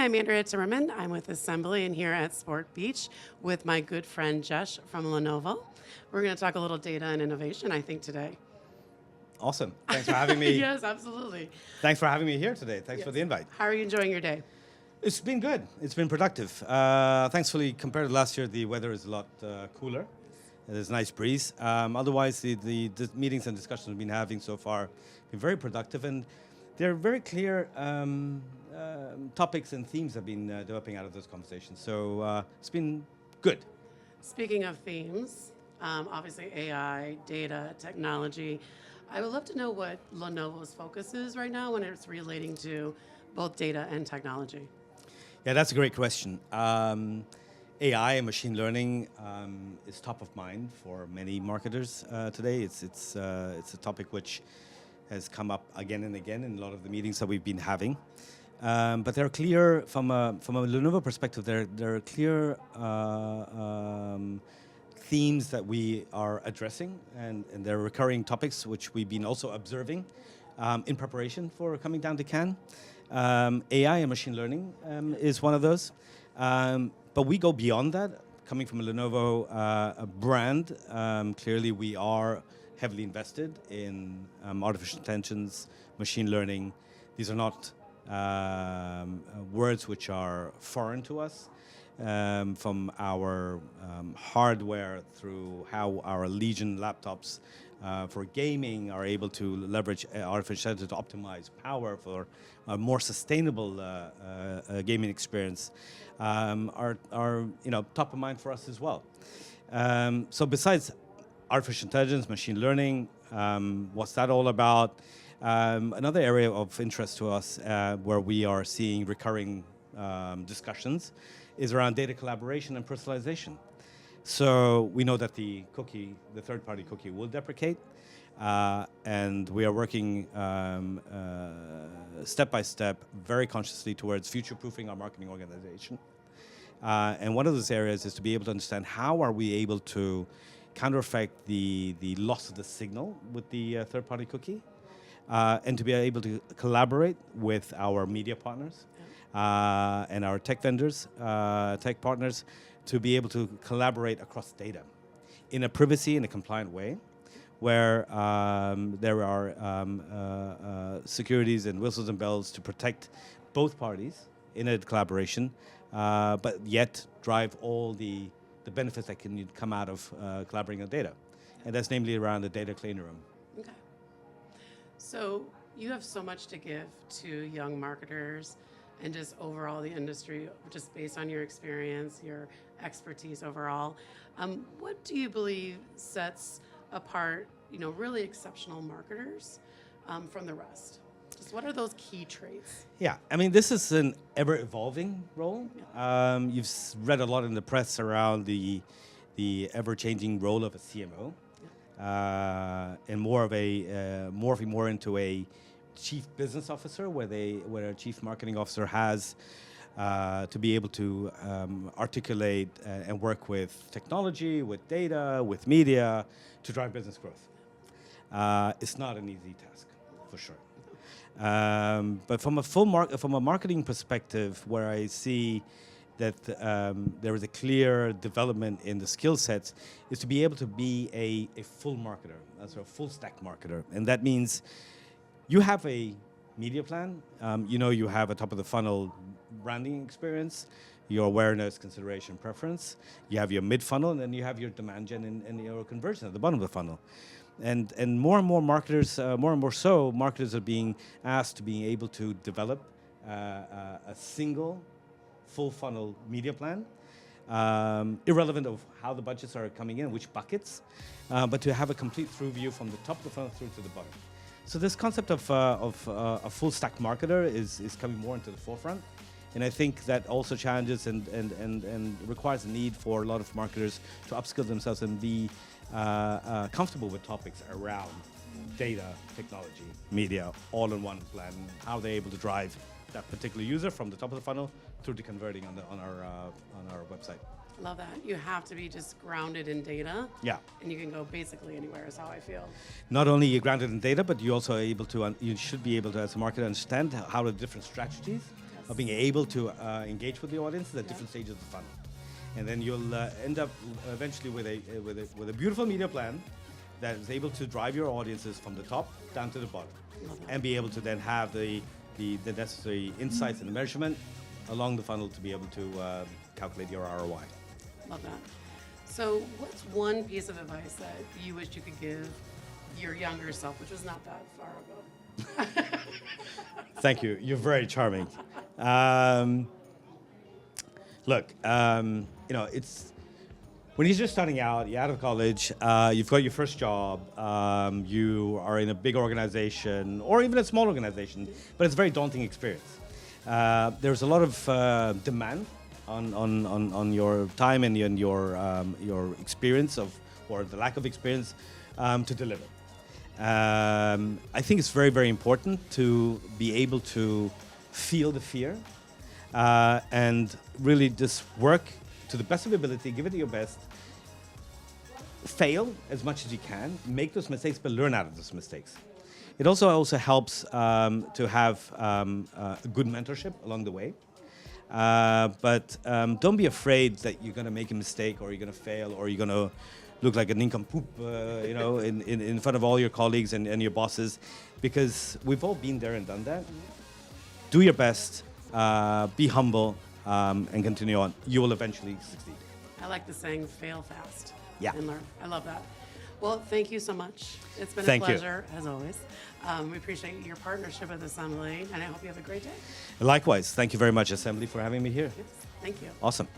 I'm Andrea Timmerman. I'm with Assembly and here at Sport Beach with my good friend Jesh from Lenovo. We're going to talk a little data and innovation, I think, today. Awesome. Thanks for having me. Yes, absolutely. Thanks for having me here today. Thanks Yes. for the invite. How are you enjoying your day? It's been good. It's been productive. Thankfully, compared to last year, the weather is a lot cooler. There's a nice breeze. Otherwise, the meetings and discussions we've been having so far have been very productive, and they're very clear topics and themes have been developing out of those conversations. So it's been good. Speaking of themes, obviously AI, data, technology. I would love to know what Lenovo's focus is right now when it's relating to both data and technology. Yeah, that's a great question. AI and machine learning is top of mind for many marketers today. It's a topic which has come up again and again in a lot of the meetings that we've been having. But they're clear from a Lenovo perspective. There are clear themes that we are addressing, and they're recurring topics which we've been also observing in preparation for coming down to Cannes. AI and machine learning is one of those. But we go beyond that. Coming from a Lenovo brand, clearly we are heavily invested in artificial intelligence, machine learning. These are not words which are foreign to us. From our hardware through how our Legion laptops for gaming are able to leverage artificial intelligence to optimize power for a more sustainable gaming experience are top of mind for us as well. So besides artificial intelligence, machine learning, what's that all about? Another area of interest to us where we are seeing recurring discussions is around data collaboration and personalization. So we know that the third-party cookie will deprecate, and we are working step by step, very consciously towards future-proofing our marketing organization. And one of those areas is to be able to understand how are we able to counter-effect the loss of the signal with the third-party cookie, and to be able to collaborate with our media partners and our tech vendors, tech partners, to be able to collaborate across data in a privacy and a compliant way, where there are securities and whistles and bells to protect both parties in a collaboration, but yet drive all the benefits that can come out of collaborating on data. And that's namely around the data clean room. Okay. So you have so much to give to young marketers and just overall the industry, just based on your experience, your expertise overall. What do you believe sets apart, really exceptional marketers from the rest? Just what are those key traits? Yeah, I mean, this is an ever-evolving role. Yeah. You've read a lot in the press around the ever-changing role of a CMO, and morphing more into a chief business officer, where a chief marketing officer has to be able to articulate and work with technology, with data, with media to drive business growth. It's not an easy task, for sure. But from a marketing perspective, where I see that there is a clear development in the skill sets, is to be able to be a full marketer, a full stack marketer, and that means you have a media plan. You have a top of the funnel branding experience, your awareness, consideration, preference. You have your mid funnel, and then you have your demand gen and your conversion at the bottom of the funnel. And more and more marketers, marketers are being asked to be able to develop a single full funnel media plan, irrelevant of how the budgets are coming in, which buckets, but to have a complete through view from the top of the funnel through to the bottom. So this concept of a full stack marketer is coming more into the forefront. And I think that also challenges and requires a need for a lot of marketers to upskill themselves and be comfortable with topics around data, technology, media, all in one plan, how they're able to drive that particular user from the top of the funnel through to converting on our website. Love that. You have to be just grounded in data. Yeah. And you can go basically anywhere is how I feel. Not only you're grounded in data, but you also are able to, you should be able to, as a marketer, understand how the different strategies of being able to engage with the audiences at different stages of the funnel. And then you'll end up eventually with a beautiful media plan that is able to drive your audiences from the top down to the bottom, and be able to then have the necessary insights and the measurement along the funnel to be able to calculate your ROI. Love that. So what's one piece of advice that you wish you could give your younger self, which was not that far ago? Thank you. You're very charming. Look, it's when you're just starting out, you're out of college, you've got your first job, you are in a big organization or even a small organization, but it's a very daunting experience. There's a lot of demand on your time and your experience or the lack of experience to deliver. I think it's very, very important to be able to feel the fear and really just work to the best of your ability, give it your best, fail as much as you can, make those mistakes, but learn out of those mistakes. It also helps to have a good mentorship along the way. But don't be afraid that you're going to make a mistake or you're going to fail or you're going to look like a nincompoop, in front of all your colleagues and your bosses, because we've all been there and done that. Do your best, be humble, and continue on. You will eventually succeed. I like the saying, fail fast Yeah. and learn. I love that. Well, thank you so much. It's been Thank a you. pleasure, as always. We appreciate your partnership with Assembly, and I hope you have a great day. Likewise, thank you very much, Assembly, for having me here. Yes, thank you. Awesome.